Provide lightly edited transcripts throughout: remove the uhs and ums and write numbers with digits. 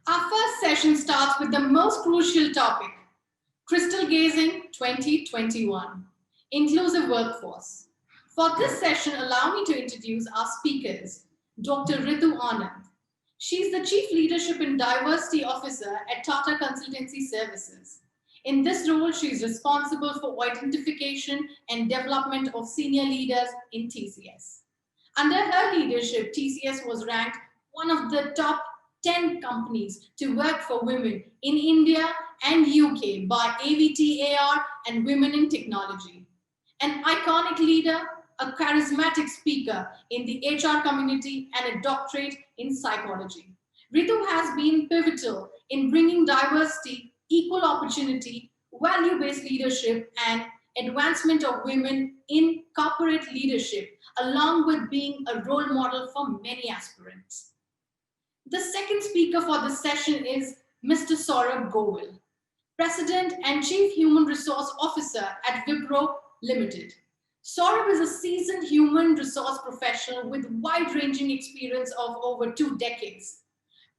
Our first session starts with the most crucial topic, Crystal Gazing 2021, Inclusive Workforce. For this session, allow me to introduce our speakers, Dr. Ritu Anand. She's the Chief Leadership and Diversity Officer at Tata Consultancy Services. In this role, she is responsible for identification and development of senior leaders in TCS. Under her leadership, TCS was ranked one of the top 10 companies to work for women in India and UK by AVTAR and Women in Technology. An iconic leader, a charismatic speaker in the HR community, and a doctorate in psychology. Ritu has been pivotal in bringing diversity, equal opportunity, value based leadership, and advancement of women in corporate leadership, along with being a role model for many aspirants. The second speaker for this session is Mr. Saurabh Govil, President and Chief Human Resource Officer at Wipro Limited. Saurabh is a seasoned human resource professional with wide-ranging experience of over 2 decades.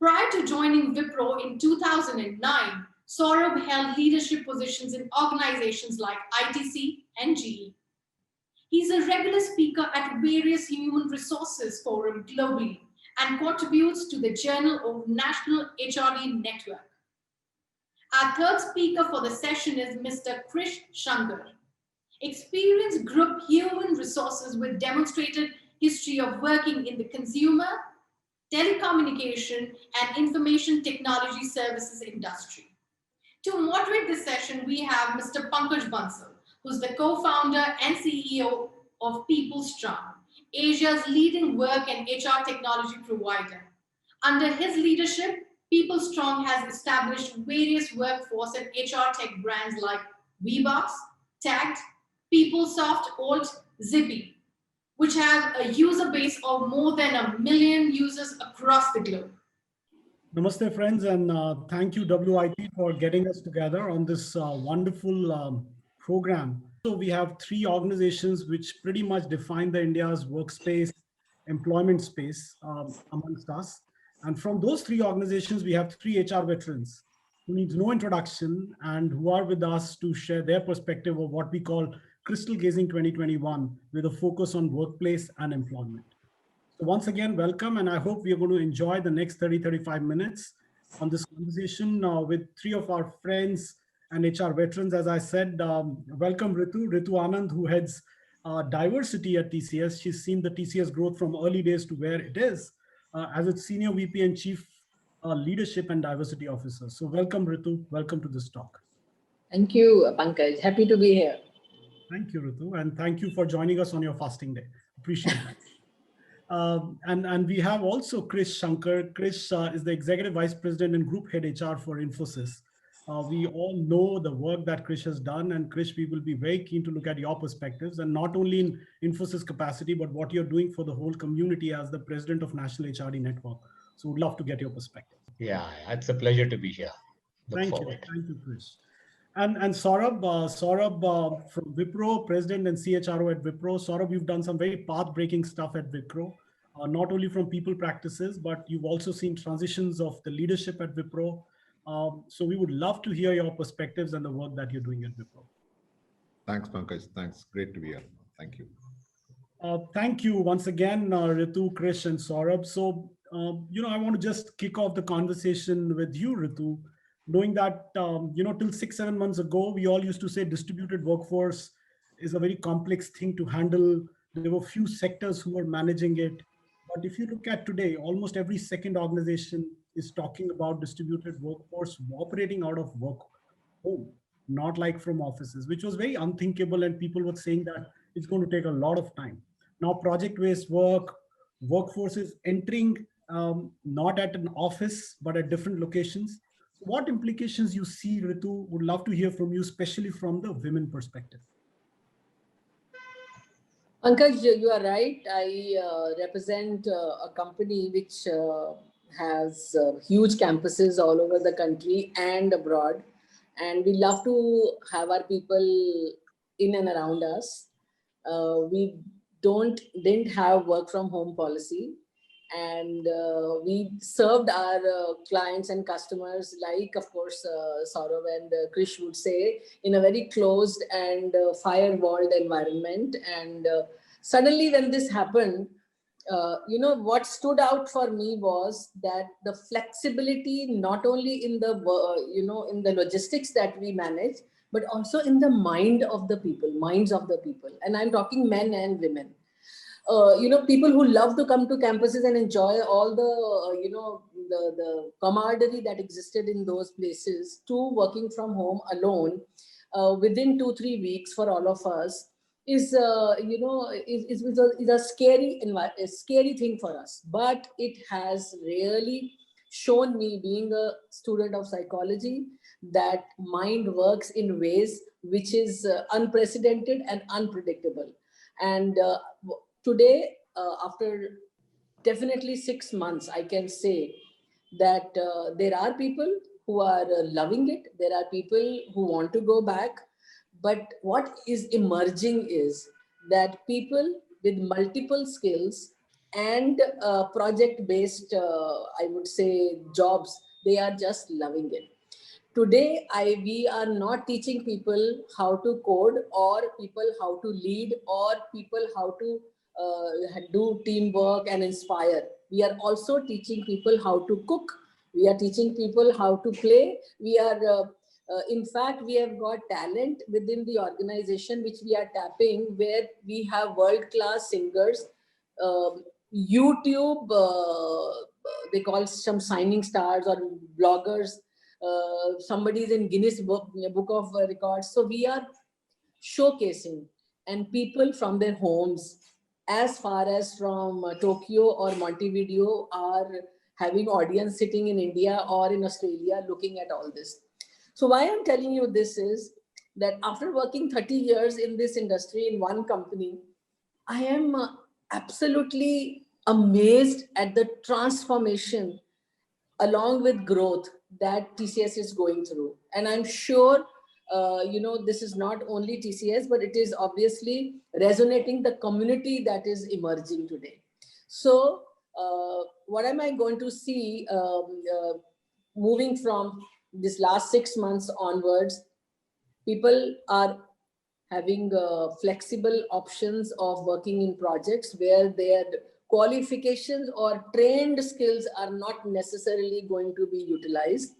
Prior to joining Wipro in 2009, Saurabh held leadership positions in organizations like ITC and GE. He's a regular speaker at various human resources forums globally and contributes to the Journal of National HRD Network. Our third speaker for the session is Mr. Krish Shankar, experienced group human resources with demonstrated history of working in the consumer, telecommunication, and information technology services industry. To moderate this session, we have Mr. Pankaj Bansal, who's the co-founder and CEO of PeopleStrong, Asia's leading work and HR technology provider. Under his leadership, PeopleStrong has established various workforce and HR tech brands like VBox, Tagged, PeopleSoft, Alt, Zippy, which have a user base of more than 1 million users across the globe. Namaste, friends, and thank you, WIT, for getting us together on this wonderful program. So we have three organizations which pretty much define the India's workspace, employment space amongst us. And from those three organizations, we have three HR veterans who needs no introduction and who are with us to share their perspective of what we call Crystal Gazing 2021 with a focus on workplace and employment. So once again, welcome, and I hope we are going to enjoy the next 35 minutes on this conversation with three of our friends and HR veterans. As I said, welcome Ritu Anand, who heads diversity at TCS. She's seen the TCS growth from early days to where it is as its Senior VP and Chief Leadership and Diversity Officer. So welcome Ritu, welcome to this talk. Thank you, Pankaj. Happy to be here. Thank you, Ritu, and thank you for joining us on your fasting day. Appreciate that. And we have also Krish Shankar. Krish is the Executive Vice President and Group Head HR for Infosys. We all know the work that Krish has done, and Krish, we will be very keen to look at your perspectives, and not only in Infosys capacity, but what you're doing for the whole community as the President of National HRD Network. So we'd love to get your perspective. Yeah, it's a pleasure to be here. Thank you, Krish. And Saurabh from Wipro, President and CHRO at Wipro. Saurabh, you've done some very path-breaking stuff at Wipro, not only from people practices, but you've also seen transitions of the leadership at Wipro. So we would love to hear your perspectives and the work that you're doing at Wipro. Thanks, Pankaj. Thanks. Great to be here. Thank you. Thank you once again, Ritu, Krish, and Saurabh. So, I want to just kick off the conversation with you, Ritu, knowing that, till 6-7 months ago, we all used to say distributed workforce is a very complex thing to handle. There were few sectors who were managing it. But if you look at today, almost every second organization is talking about distributed workforce operating out of work home, not like from offices, which was very unthinkable. And people were saying that it's going to take a lot of time. Now, project-based workforce is entering not at an office, but at different locations. What implications you see, Ritu? Would love to hear from you, especially from the women perspective. Pankaj, you are right. I represent a company which has huge campuses all over the country and abroad. And we love to have our people in and around us. We didn't have work from home policy. And we served our clients and customers, like, of course, Saurav and Krish would say, in a very closed and firewalled environment. And suddenly when this happened, what stood out for me was that the flexibility, not only in the, in the logistics that we manage, but also in the minds of the people. And I'm talking men and women. People who love to come to campuses and enjoy all the, the camaraderie that existed in those places, to working from home alone within 2-3 weeks for all of us is, is a scary thing for us. But it has really shown me, being a student of psychology, that mind works in ways which is unprecedented and unpredictable. And today, after definitely 6 months, I can say that there are people who are loving it. There are people who want to go back. But what is emerging is that people with multiple skills and project-based, I would say, jobs, they are just loving it. Today, we are not teaching people how to code, or people how to lead, or people how to do teamwork and inspire. We are also teaching people how to cook. We are teaching people how to play. We are, in fact, we have got talent within the organization which we are tapping, where we have world-class singers, YouTube, they call some signing stars or bloggers. Somebody is in Guinness book of Records. So we are showcasing, and people from their homes, as far as from Tokyo or Montevideo, are having audience sitting in India or in Australia looking at all this. So why I'm telling you this is that after working 30 years in this industry in one company, I am absolutely amazed at the transformation along with growth that TCS is going through. And I'm sure, this is not only TCS, but it is obviously resonating the community that is emerging today. So what am I going to see moving from this last 6 months onwards? People are having flexible options of working in projects where their qualifications or trained skills are not necessarily going to be utilized.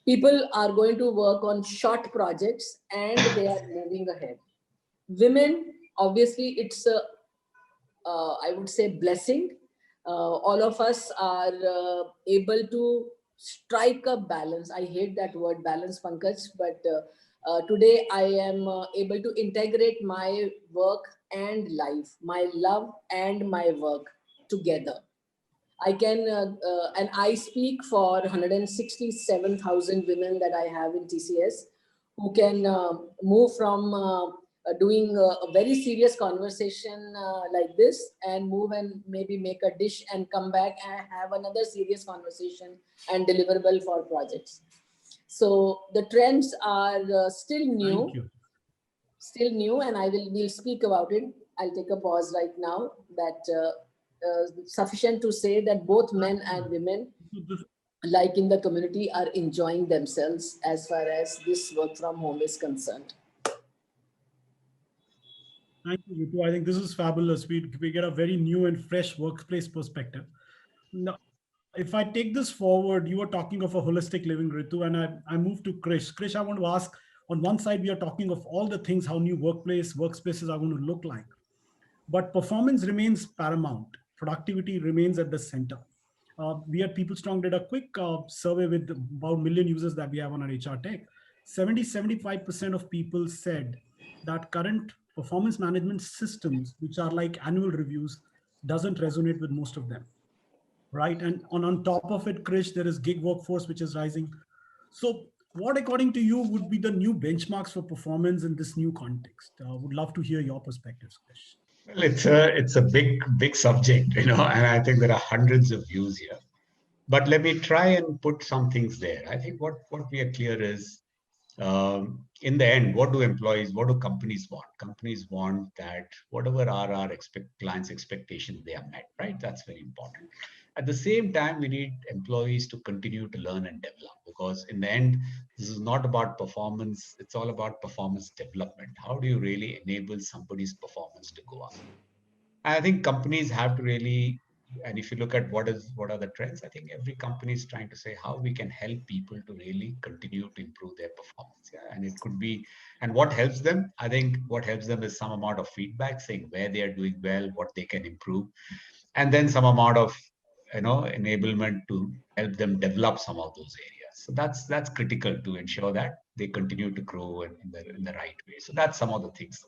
People are going to work on short projects, and they are moving ahead. Women, obviously, it's a, I would say, blessing. All of us are able to strike a balance. I hate that word balance, Pankaj, but today I am able to integrate my work and life, my love and my work together. I can, and I speak for 167,000 women that I have in TCS, who can move from doing a very serious conversation like this, and move and maybe make a dish and come back and have another serious conversation and deliverable for projects. So the trends are still new, and we'll speak about it. I'll take a pause right now. That sufficient to say that both men and women, like in the community, are enjoying themselves as far as this work from home is concerned. Thank you, Ritu. I think this is fabulous. We get a very new and fresh workplace perspective. Now, if I take this forward, you were talking of a holistic living, Ritu, and I move to Krish. Krish, I want to ask, on one side, we are talking of all the things, how new workspaces are going to look like. But performance remains paramount. Productivity remains at the center. We at PeopleStrong did a quick survey with about 1 million users that we have on our HR Tech. 75% of people said that current performance management systems, which are like annual reviews, doesn't resonate with most of them. Right. And on top of it, Krish, there is gig workforce, which is rising. So what, according to you, would be the new benchmarks for performance in this new context? Would love to hear your perspectives, Krish. Well, it's a big subject, and I think there are hundreds of views here. But let me try and put some things there. I think what we are clear is in the end, what do companies want? Companies want that whatever are our clients' expectations, they are met, right? That's very important. At the same time, we need employees to continue to learn and develop, because in the end, this is not about performance. It's all about performance development. How do you really enable somebody's performance to go up? I think companies have to really, and if you look at what are the trends, I think every company is trying to say how we can help people to really continue to improve their performance. Yeah, and it could be, and what helps them, I think what helps them is some amount of feedback saying where they are doing well, what they can improve, and then some amount of enablement to help them develop some of those areas. So that's critical to ensure that they continue to grow in the right way. So that's some of the things.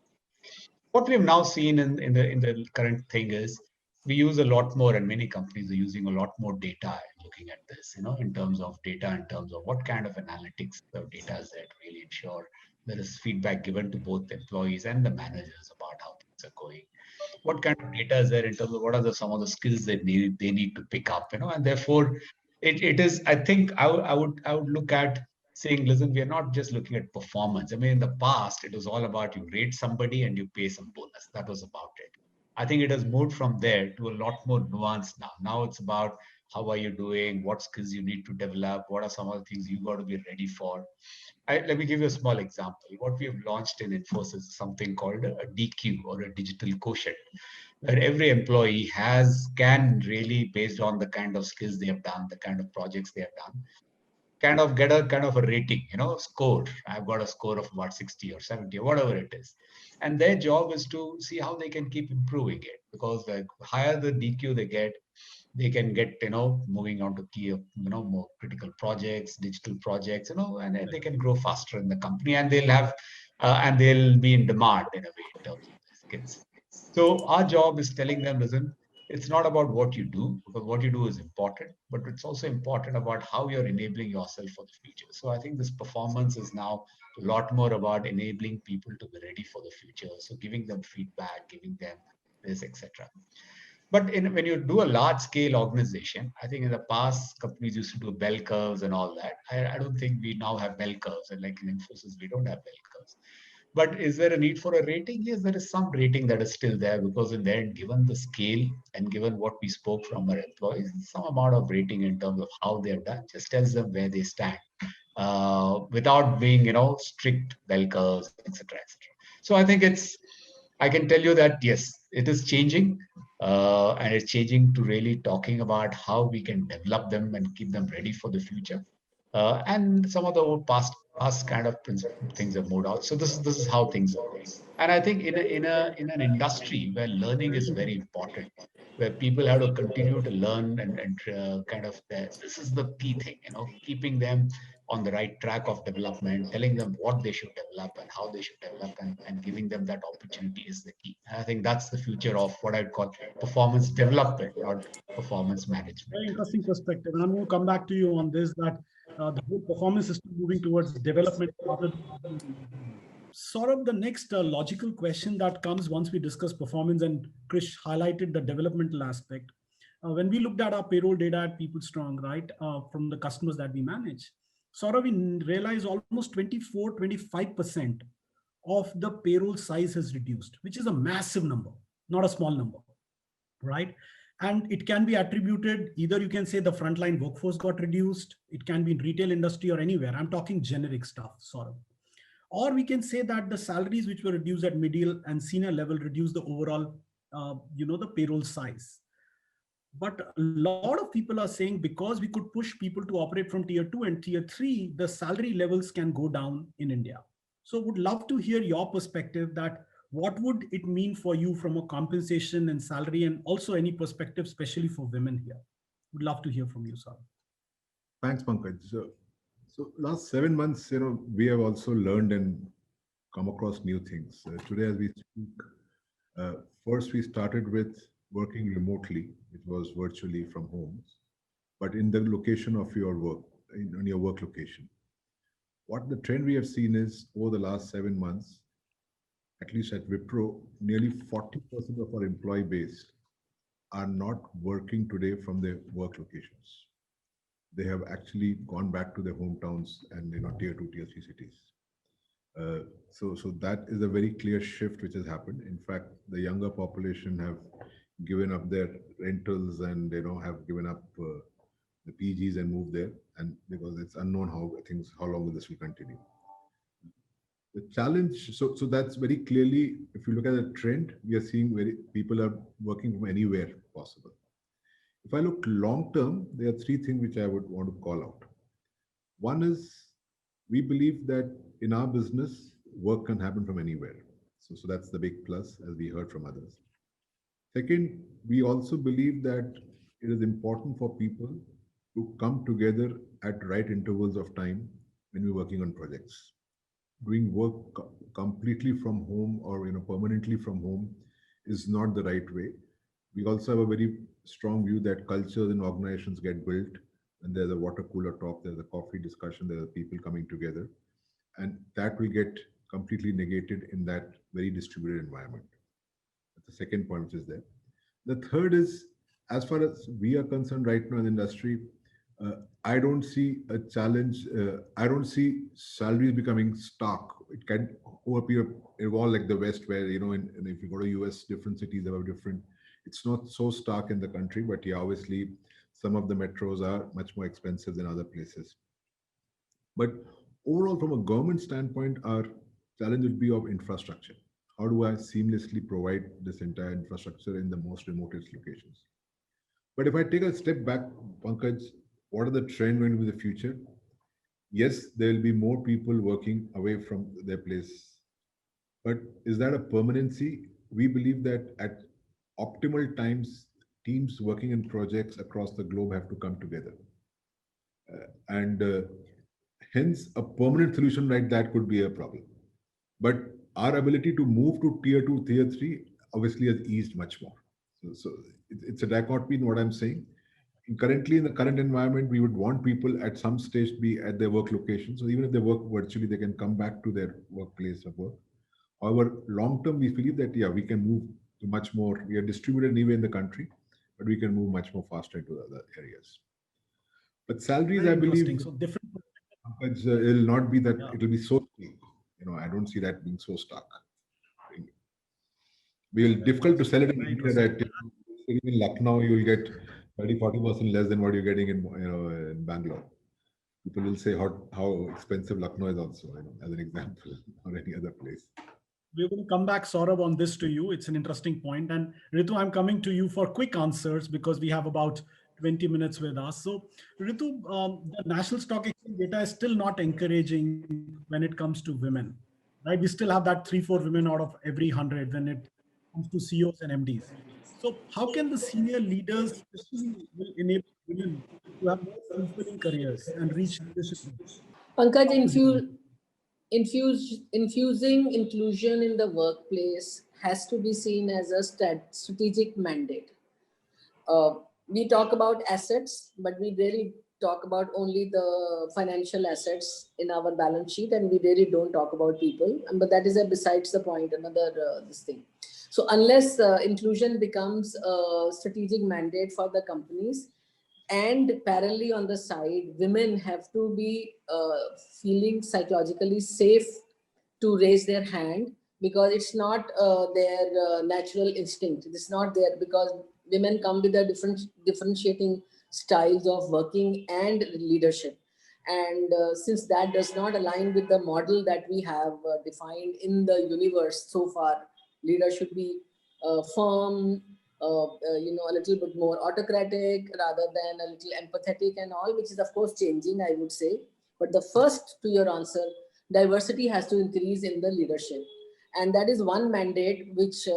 What we've now seen in the current thing is we use a lot more, and many companies are using a lot more data looking at this, in terms of data, in terms of what kind of analytics the data is there to really ensure there is feedback given to both employees and the managers about how things are going. What kind of data is there in terms of what are some of the skills they need to pick up, and therefore it is, I think I would look at saying, listen, we are not just looking at performance. I mean, in the past, it was all about you rate somebody and you pay some bonus. That was about it. I think it has moved from there to a lot more nuanced now. Now it's about how are you doing, what skills you need to develop, what are some of the things you got to be ready for. Let me give you a small example. What we have launched in Infosys is something called a DQ, or a digital quotient, where every employee can really, based on the kind of skills they have done, the kind of projects they have done, kind of get a kind of a rating, score. I've got a score of about 60 or 70 or whatever it is. And their job is to see how they can keep improving it, because the higher the DQ they can get, moving on to key, more critical projects, digital projects, and then they can grow faster in the company, and they'll be in demand in a way in terms of their skills. So our job is telling them, listen, it's not about what you do, because what you do is important, but it's also important about how you're enabling yourself for the future. So I think this performance is now a lot more about enabling people to be ready for the future. So giving them feedback, giving them this, etc. But when you do a large scale organization, I think in the past companies used to do bell curves and all that. I don't think we now have bell curves, and like in Infosys, we don't have bell curves. But is there a need for a rating? Yes, there is some rating that is still there, because in the end, given the scale and given what we spoke from our employees, some amount of rating in terms of how they have done just tells them where they stand, without being, strict bell curves, etc., etc. So I think I can tell you that yes, it is changing, and it's changing to really talking about how we can develop them and keep them ready for the future. And some of the old past kind of things have moved out. So this is how things are going. And I think in an industry where learning is very important, where people have to continue to learn and kind of this is the key thing, keeping them on the right track of development, telling them what they should develop and how they should develop, and giving them that opportunity is the key. And I think that's the future of what I'd call performance development, not performance management. Very interesting perspective. And I'm going to come back to you on this, that the whole performance system moving towards development. Sort of the next logical question that comes once we discuss performance, and Krish highlighted the developmental aspect. When we looked at our payroll data at PeopleStrong, right, from the customers that we manage, sort of we realize almost 24-25% of the payroll size has reduced, which is a massive number, not a small number, right? And it can be attributed, either you can say the frontline workforce got reduced, it can be in retail industry or anywhere. I'm talking generic stuff, sort of. Or we can say that the salaries which were reduced at middle and senior level reduced the overall, the payroll size. But a lot of people are saying because we could push people to operate from tier 2 and tier 3, the salary levels can go down in India. So would love to hear your perspective, that what would it mean for you from a compensation and salary, and also any perspective, especially for women here. Would love to hear from you, sir. Thanks, Pankaj. So last 7 months, we have also learned and come across new things. Today, as we speak, first we started with working remotely, which was virtually from homes, but in the location of your work, in your work location. What the trend we have seen is over the last 7 months, at least at Wipro, nearly 40% of our employee base are not working today from their work locations. They have actually gone back to their hometowns and tier 2, tier 3 cities. So that is a very clear shift which has happened. In fact, the younger population have given up their rentals and have given up the PGs and moved there. And because it's unknown how long this will continue. The challenge, so that's very clearly, if you look at the trend, we are seeing very people are working from anywhere possible. If I look long term, there are three things which I would want to call out. One is we believe that in our business, work can happen from anywhere. So that's the big plus, as we heard from others. Second, we also believe that it is important for people to come together at right intervals of time when we're working on projects. Doing work completely from home or permanently from home is not the right way. We also have a very strong view that cultures in organizations get built and there's a water cooler talk, there's a coffee discussion, there are people coming together, and that will get completely negated in that very distributed environment. That's the second point which is there. The third is, as far as we are concerned right now in the industry, I don't see a challenge. I don't see salaries becoming stark. It can over period evolve like the West, where and if you go to US, different cities have different. It's not so stark in the country, but yeah, obviously some of the metros are much more expensive than other places. But overall, from a government standpoint, our challenge would be of infrastructure. How do I seamlessly provide this entire infrastructure in the most remotest locations? But if I take a step back, Pankaj, what are the trend going to be the future? Yes, there will be more people working away from their place. But is that a permanency? We believe that at optimal times, teams working in projects across the globe have to come together. And hence, a permanent solution like that could be a problem. But our ability to move to tier two, tier three, obviously has eased much more. So it's a dichotomy in what I'm saying. Currently, in the current environment, we would want people at some stage to be at their work location. So even if they work virtually, they can come back to their workplace of work. However, long term, we believe that, yeah, we can move to much more. We are distributed anywhere in the country, but we can move much more faster into other areas. But salaries, Very I believe, interesting. So different. it'll not be that Yeah. it'll be so steep. I don't see that being so stark. Will difficult to sell it in Very India interesting. that in Lucknow you'll get 30-40% less than what you're getting in Bangalore. People will say how expensive Lucknow is also, as an example, or any other place. We're going to come back, Saurabh, on this to you. It's an interesting point. And Ritu, I'm coming to you for quick answers because we have about 20 minutes with us. So, Ritu, the National Stock Exchange data is still not encouraging when it comes to women, right? We still have that 3-4 women out of every 100 when it comes to CEOs and MDs. So, how can the senior leaders especially will enable women to have more fulfilling careers and reach leadership roles? Pankaj, How to do it? infusing inclusion in the workplace has to be seen as a strategic mandate. Uh, we talk about assets, but we really talk about only the financial assets in our balance sheet, and we really don't talk about people. But that is besides the point, another this thing. So unless inclusion becomes a strategic mandate for the companies, and parallelly on the side, women have to be feeling psychologically safe to raise their hand, because it's not their natural instinct. It's not there, because women come with a differentiating styles of working and leadership. And since that does not align with the model that we have defined in the universe so far, leader should be firm, a little bit more autocratic rather than a little empathetic and all, which is of course changing, I would say. But the first to your answer, diversity has to increase in the leadership. And that is one mandate which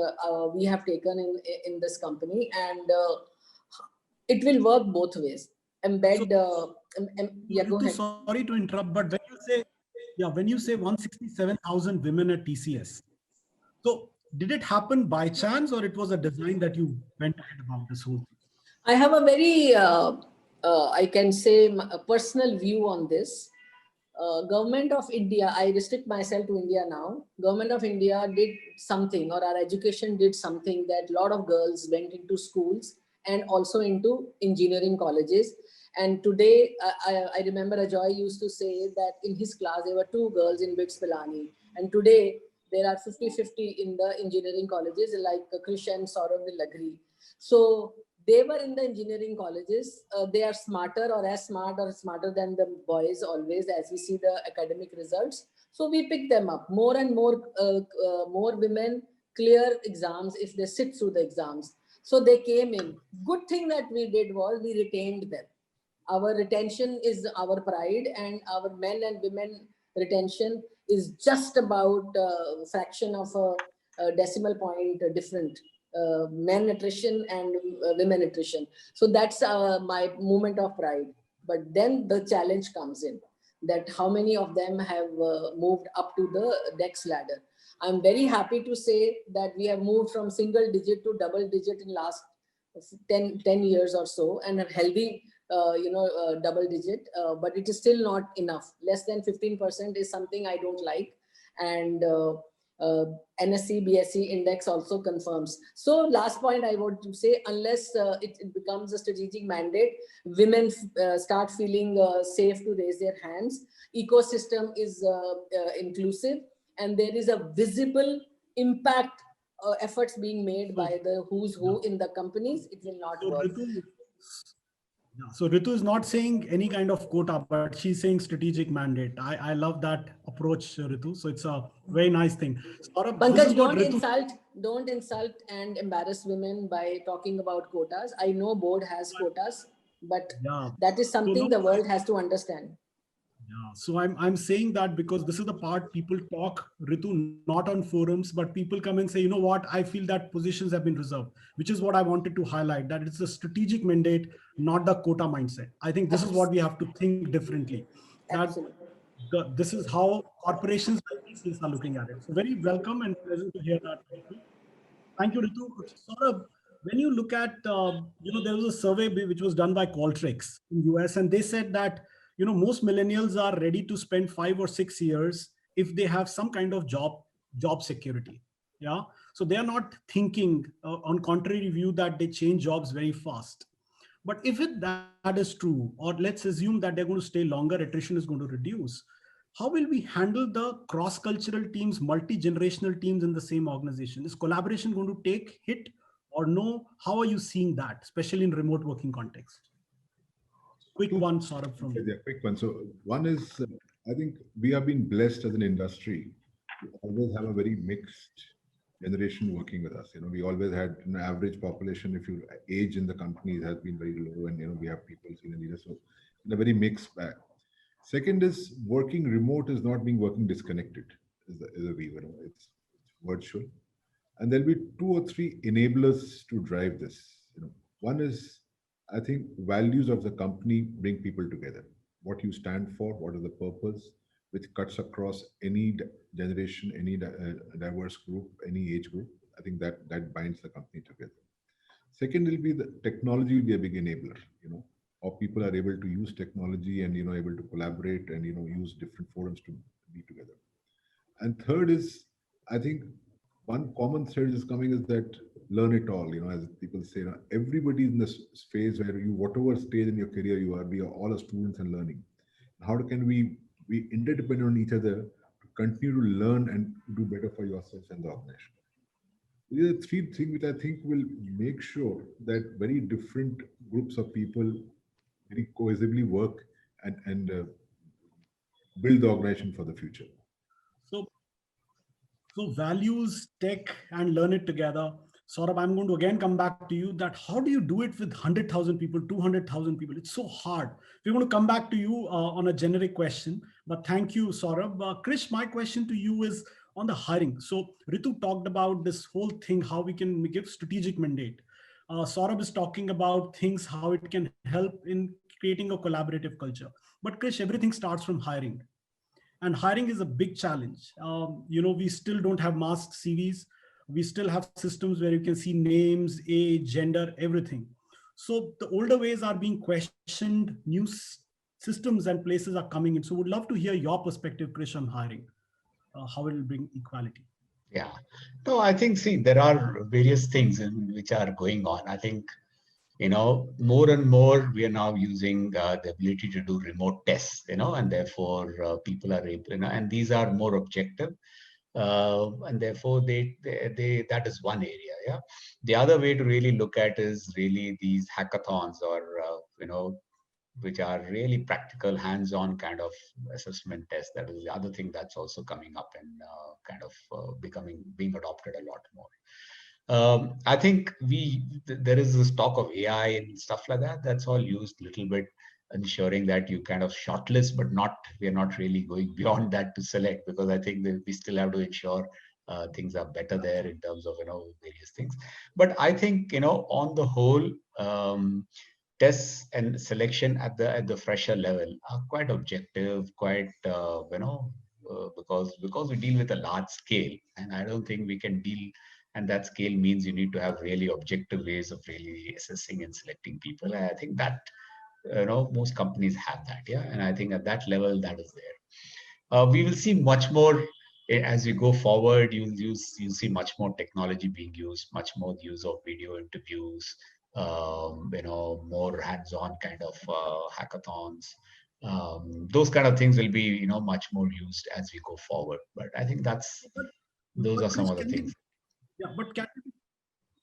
we have taken in this company. And it will work both ways. Embed, yeah, go Ritu, ahead. sorry to interrupt, but when you say 167,000 women at TCS, so did it happen by chance or it was a design that you went ahead about this whole thing? I have a very, I can say, a personal view on this. Government of India, I restrict myself to India now. Government of India did something, or our education did something, that a lot of girls went into schools and also into engineering colleges. And today, I remember Ajoy used to say that in his class, there were 2 girls in BITS Pilani. And today, there are 50-50 in the engineering colleges, like Krish and Saurabh will agree. So they were in the engineering colleges. They are smarter or as smart or smarter than the boys always, as we see the academic results. So we pick them up. More and more women clear exams if they sit through the exams. So they came in. Good thing that we did was we retained them. Our retention is our pride, and our men and women retention is just about a fraction of a decimal point different. Men attrition and women attrition. So that's my moment of pride. But then the challenge comes in, that how many of them have moved up to the next ladder. I'm very happy to say that we have moved from single digit to double digit in last 10 years or so, and a healthy double digit, but it is still not enough. Less than 15% is something I don't like. And NSE BSE index also confirms. So last point I want to say, unless it becomes a strategic mandate, women start feeling safe to raise their hands, ecosystem is inclusive, and there is a visible impact efforts being made by the who's who in the companies, it will not work. So Ritu is not saying any kind of quota, but she's saying strategic mandate. I love that approach, Ritu. So it's a very nice thing. Saurabh, Pankaj, don't insult and embarrass women by talking about quotas. I know board has quotas, but that is something the world has to understand. Yeah, so I'm saying that because this is the part people talk, Ritu, not on forums, but people come and say, you know what, I feel that positions have been reserved, which is what I wanted to highlight, that it's a strategic mandate, not the quota mindset. I think this is what we have to think differently. That this is how corporations like TCS are looking at it. So very welcome and pleasant to hear that. Thank you, Ritu. Saurabh, when you look at, there was a survey which was done by Qualtrics in US, and they said that, most millennials are ready to spend 5 or 6 years if they have some kind of job security. Yeah. So they are not thinking on contrary view that they change jobs very fast. But if that is true, or let's assume that they're going to stay longer, attrition is going to reduce. How will we handle the cross-cultural teams, multi-generational teams in the same organization? Is collaboration going to take hit or no? How are you seeing that, especially in remote working context? Quick one, Saurabh, from you. Yeah, quick one. So one is, I think we have been blessed as an industry to always have a very mixed generation working with us. We always had an average population, if you age in the companies, has been very low, and we have people, senior leaders, so in a very mixed bag. Second is working remote is not being working disconnected is a view. It's virtual, and there'll be 2 or 3 enablers to drive this. One is, I think, values of the company bring people together. What you stand for, what is the purpose, which cuts across any generation, any diverse group, any age group. I think that binds the company together. Second will be the technology will be a big enabler. How people are able to use technology and able to collaborate and use different forums to be together. And third is, I think one common thread is coming is that learn it all. As people say, everybody in this phase where whatever stage in your career you are, we are all students and learning. How can we be interdependent on each other to continue to learn and do better for yourselves and the organization? These are 3 things which I think will make sure that very different groups of people very cohesively work and build the organization for the future. So values, tech, and learn it together. Saurabh, I'm going to again come back to you that how do you do it with 100,000 people, 200,000 people? It's so hard. We're going to come back to you on a generic question, but thank you, Saurabh. Krish, my question to you is on the hiring. So Ritu talked about this whole thing, how we can give strategic mandate. Saurabh is talking about things, how it can help in creating a collaborative culture. But Krish, everything starts from hiring. And hiring is a big challenge. We still don't have masked CVs. We still have systems where you can see names, age, gender, everything. So the older ways are being questioned, new systems and places are coming in. So would love to hear your perspective, Krish, on hiring, how it will bring equality. Yeah, no, I think, see, there are various things which are going on. I think, more and more we are now using the ability to do remote tests, and therefore people are able, and these are more objective. And therefore that is one area. Yeah. The other way to really look at is really these hackathons, or which are really practical, hands-on kind of assessment tests. That is the other thing that's also coming up and being adopted a lot more. I think there is this talk of AI and stuff like that. That's all used a little bit, ensuring that you kind of shortlist, but we're not really going beyond that to select, because I think that we still have to ensure things are better there in terms of various things. But I think on the whole, tests and selection at the fresher level are quite objective, quite because we deal with a large scale, and I don't think we can deal. And that scale means you need to have really objective ways of really assessing and selecting people. And I think that most companies have that, yeah. And I think at that level that is there. We will see much more as we go forward. You'll see much more technology being used, much more use of video interviews, more hands-on kind of hackathons. Those kind of things will be much more used as we go forward. But I think those are some of the things. Yeah, but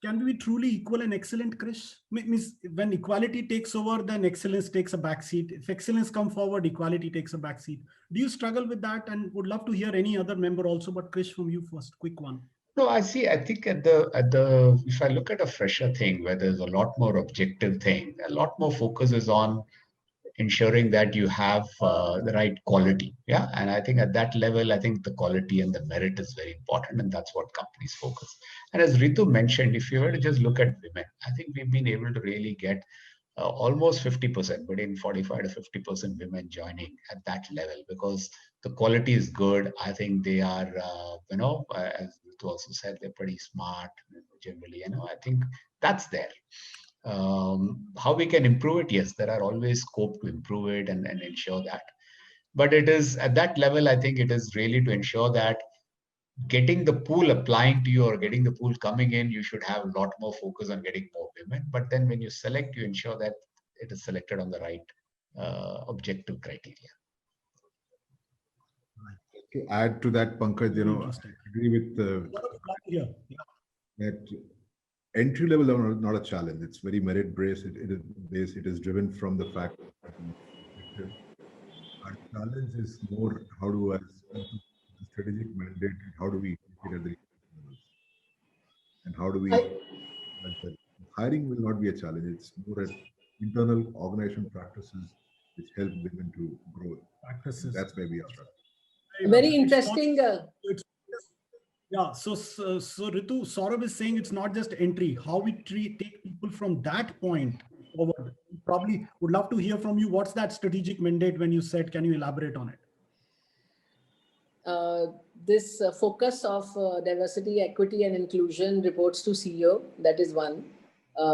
can we truly equal and excellent, Krish? Means when equality takes over, then excellence takes a backseat. If excellence come forward, equality takes a backseat. Do you struggle with that? And would love to hear any other member also, but Krish, from you first, quick one. No, I see. I think if I look at a fresher thing where there's a lot more objective thing, a lot more focus is on ensuring that you have the right quality. Yeah. And I think at that level, I think the quality and the merit is very important, and that's what companies focus. And as Ritu mentioned, if you were to just look at women, I think we've been able to really get almost 50%, between 45 to 50% women joining at that level, because the quality is good. I think they are, as Ritu also said, they're pretty smart generally. I think that's there. How we can improve it? Yes, there are always scope to improve it and ensure that. But it is at that level, I think it is really to ensure that getting the pool applying to you or getting the pool coming in, you should have a lot more focus on getting more women. But then when you select, you ensure that it is selected on the right objective criteria. To add to that, Pankaj, I agree with that entry level are not a challenge. It's very merit based. It is driven from the fact that our challenge is more how do, as the strategic mandate, how do we take it at the levels, and how do we hiring will not be a challenge. It's more at internal organization practices which help women to grow. Practices. That's where we are struggling. Very interesting. Yeah, so Ritu, Saurabh is saying it's not just entry, how we take people from that point forward. Probably would love to hear from you. What's that strategic mandate when you said, can you elaborate on it? This focus of diversity, equity, and inclusion reports to CEO. That is one.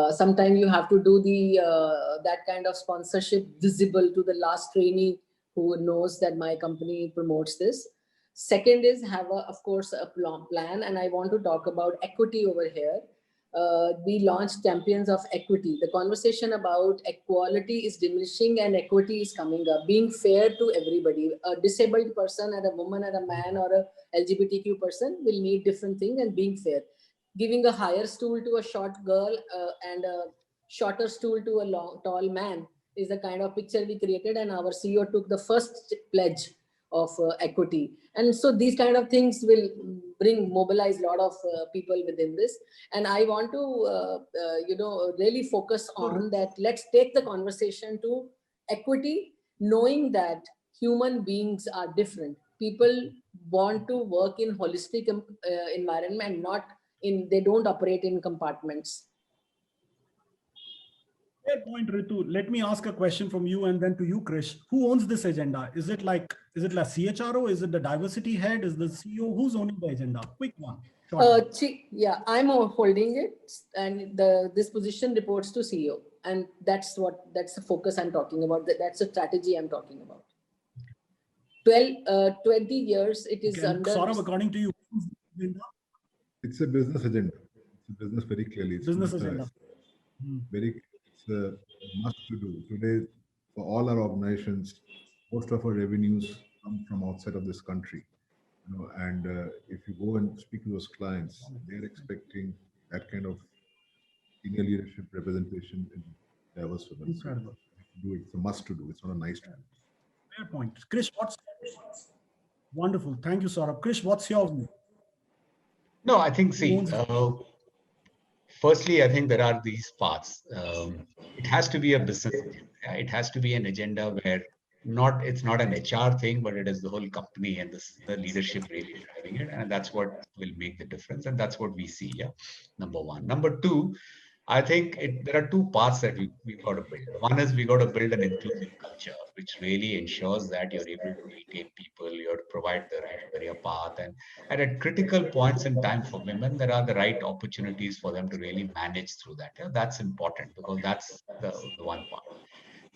Sometimes you have to do that kind of sponsorship visible to the last trainee who knows that my company promotes this. Second is have, of course, a plan. And I want to talk about equity over here. We launched Champions of Equity. The conversation about equality is diminishing and equity is coming up. Being fair to everybody. A disabled person and a woman and a man or a LGBTQ person will need different things, and being fair. Giving a higher stool to a short girl and a shorter stool to a tall man is the kind of picture we created, and our CEO took the first pledge of equity. And so these kind of things will mobilize a lot of people within this. And I want to, really focus on that. Let's take the conversation to equity, knowing that human beings are different. People want to work in holistic environment, they don't operate in compartments. Fair point, Ritu. Let me ask a question from you and then to you, Krish. Who owns this agenda? Is it like CHRO? Is it the diversity head? Is the CEO? Who's owning the agenda? Quick one. Yeah, I'm holding it, and this position reports to CEO, and that's the focus I'm talking about. That's a strategy I'm talking about. 20 years it is under. Saurabh, according to you, it's a business agenda. It's a business very clearly. It's business agenda. It's a must to do. Today, for all our organizations, most of our revenues come from outside of this country. and if you go and speak to those clients, they're expecting that kind of senior leadership representation in diverse women. So Incredible. do it. It's a must to do. It's not a nice to do. Fair point. Krish, what's wonderful? Thank you, Saurabh. Krish, what's your view? No, I think, Who see, owns firstly, I think there are these paths. It has to be a business agenda. It has to be an agenda where it's not an HR thing, but it is the whole company and the leadership really driving it. And that's what will make the difference. And that's what we see. Yeah. Number one. Number two, I think there are two parts that we've got to build. One is we got to build an inclusive culture, which really ensures that you're able to retain people, you're to provide the right career path, and at critical points in time for women, there are the right opportunities for them to really manage through that. Yeah, that's important because that's the one part.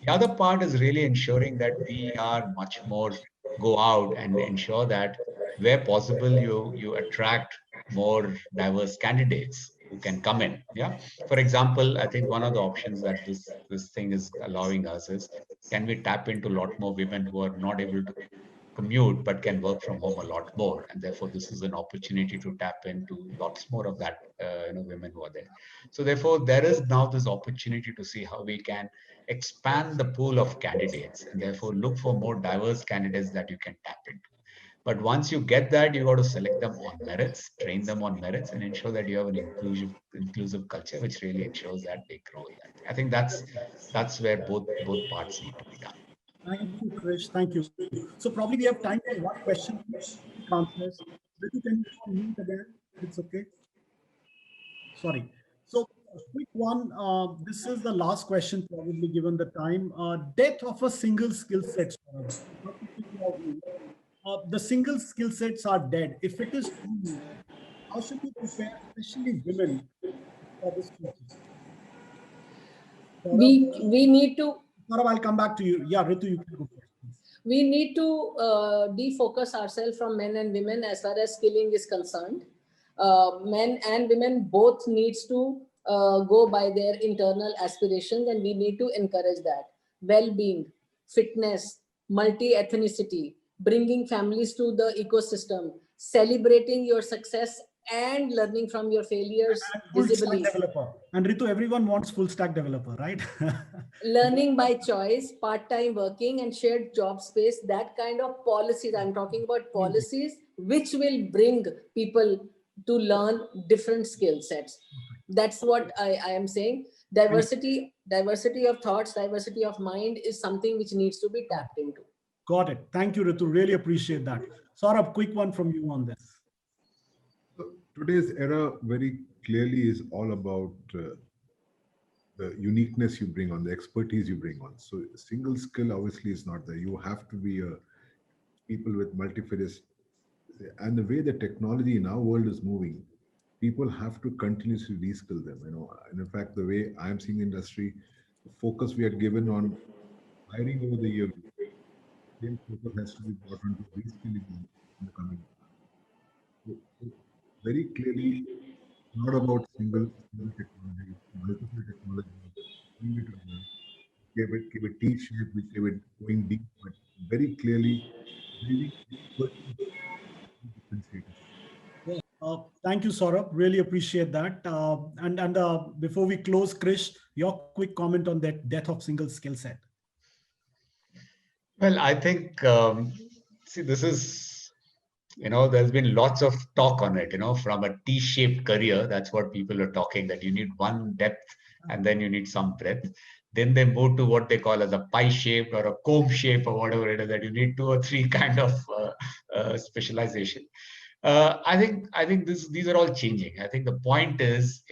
The other part is really ensuring that we are much more go out and ensure that where possible you attract more diverse candidates who can come in. Yeah. For example, I think one of the options that this thing is allowing us is, can we tap into a lot more women who are not able to commute but can work from home a lot more, and therefore this is an opportunity to tap into lots more of that women who are there. So therefore there is now this opportunity to see how we can expand the pool of candidates and therefore look for more diverse candidates that you can tap into. But once you get that, you got to select them on merits, train them on merits, and ensure that you have an inclusive culture, which really ensures that they grow in that. I think that's where both parts need to be done. Thank you, Krish. Thank you. So probably we have time for one question, quick answers. Ritu, can you go on mute again? It's okay. Sorry. So a quick one. This is the last question, probably given the time. Death of a single skill set. What do you think of you? The single skill sets are dead. If it is true, how should we prepare, especially women, for this future? We need to Saurabh, I'll come back to you. Yeah, Ritu, you can go first, please. we need to defocus ourselves from men and women as far as skilling is concerned. Men and women both needs to go by their internal aspirations, and we need to encourage that. Well-being, fitness, multi-ethnicity, bringing families to the ecosystem, celebrating your success and learning from your failures And full stack visibly. developer. And Ritu, everyone wants full stack developer, right? Learning by choice, part-time working, and shared job space, that kind of policies. I'm talking about policies which will bring people to learn different skill sets. That's what I am saying. Diversity of thoughts, diversity of mind is something which needs to be tapped into. Got it. Thank you, Ritu. Really appreciate that. Saurabh, quick one from you on this. So today's era very clearly is all about the uniqueness you bring on, the expertise you bring on. So single skill obviously is not there. You have to be people with multifarious, and the way the technology in our world is moving, people have to continuously reskill them. And in fact, the way I'm seeing the industry, the focus we had given on hiring over the years, same focus has to be brought onto reskilling in the coming. So very clearly, not about single technology, multiple technology, bring it together, give it T shape, we give it going deep, but very clearly building expertise differentiators. Thank you, Saurabh. Really appreciate that. And before we close, Krish, your quick comment on that death of single skill set. Well, I think, see, this is, there's been lots of talk on it, from a T-shaped career. That's what people are talking, that you need one depth and then you need some breadth. Then they move to what they call as a pie shape or a comb shape or whatever it is, that you need 2 or 3 kind of specialization. I think these are all changing. I think the point is,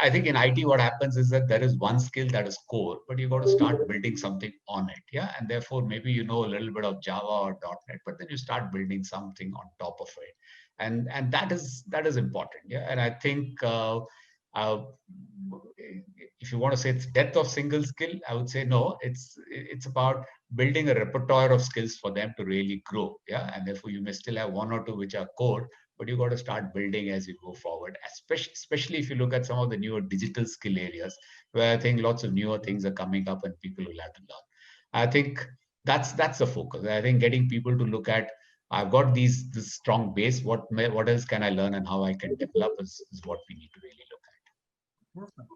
I think in IT, what happens is that there is one skill that is core, but you got to start building something on it. Yeah. And therefore, maybe you know a little bit of Java or .NET, but then you start building something on top of it. And that is important. Yeah. And I think uh, if you want to say it's death of single skill, I would say no. It's about building a repertoire of skills for them to really grow. Yeah. And therefore, you may still have 1 or 2 which are core, but you got to start building as you go forward, especially if you look at some of the newer digital skill areas where I think lots of newer things are coming up and people will have to learn. I think that's the focus. I think getting people to look at, I've got this strong base. What else can I learn and how I can develop is what we need to really look at. Perfect.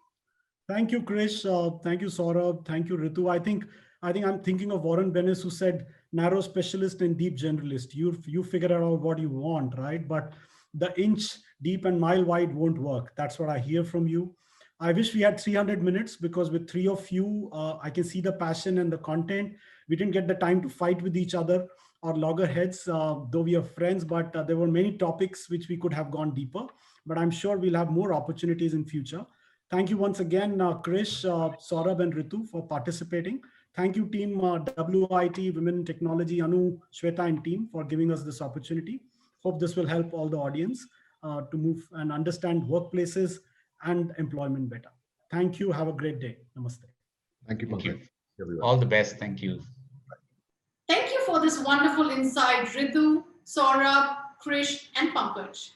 Thank you, Krish. Thank you, Saurabh. Thank you, Ritu. I think I'm thinking of Warren Bennis, who said narrow specialist and deep generalist. You figure out what you want, right? But the inch deep and mile wide won't work. That's what I hear from you. I wish we had 300 minutes, because with three of you, I can see the passion and the content. We didn't get the time to fight with each other or loggerheads, though we are friends, but there were many topics which we could have gone deeper. But I'm sure we'll have more opportunities in future. Thank you once again, Krish, Saurabh, and Ritu for participating. Thank you, team WIT, Women in Technology, Anu, Shweta, and team for giving us this opportunity. Hope this will help all the audience to move and understand workplaces and employment better. Thank you. Have a great day. Namaste. Thank you, Thank you. Pankaj. Everyone. All the best. Thank you. Thank you for this wonderful insight, Ritu, Saurabh, Krish, and Pankaj.